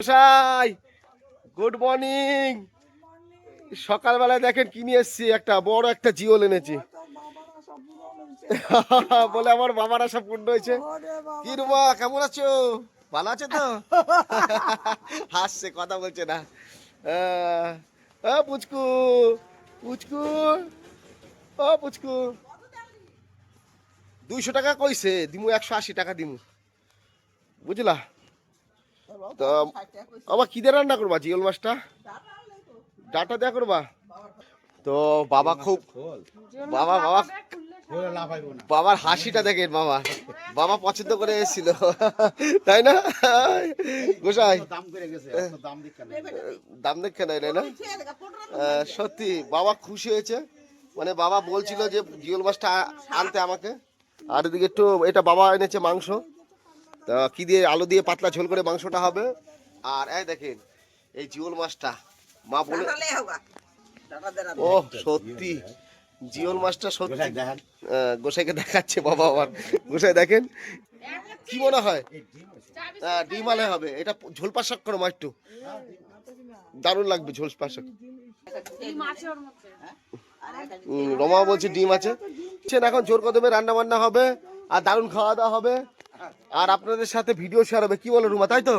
গোসাই good morning. সকালবেলায় দেখেন কি নিয়ে এসছি, একটা বড় একটা জিওল এনেছি। বলে আমার বাবার আশা পূর্ণ হয়েছে। কি রুমা কেমন আছো? ভালো আছে তো? হাসছে, কথা বলছে না। পুচকু পুচকু ও পুচকু, 200 টাকা কইছে দিমু, 180 টাকা দিমু, বুঝলা? তো আমার কি দিয়ে রান্না করবা জিওল মাছটা? ডাটা দেয়া করবা? তো বাবা খুব, বাবা বাবা বাবার হাসিটা দেখেন, বাবা বাবা পছন্দ করে এসেছিল, তাই না গোসাই? দাম দেখে নাই, তাই না? সত্যি বাবা খুশি হয়েছে, মানে বাবা বলছিল যে জিওল মাছটা আনতে আমাকে। আর এদিকে একটু এটা বাবা এনেছে মাংস, তা কি দিয়ে, আলু দিয়ে পাতলা ঝোল করে মাংসটা হবে। আর এই দেখেন এই জিওল মাছটা মা বলে, ও সত্যি জিওল মাছটা সত্যি। গোসাইকে দেখাচ্ছে বাবা আমার, গোসাই দেখেন কি মনে হয় ডিম আলে হবে। এটা ঝোল পাশাক করো মা, একটু দারুণ লাগবে ঝোল পাশাক। রমা বলছে ডিম আছে। এখন জোর কদমে রান্না বান্না হবে আর দারুণ খাওয়া দাওয়া হবে, আর আপনাদের সাথে ভিডিও শেয়ার হবে, কি বলো রুমা, তাই তো?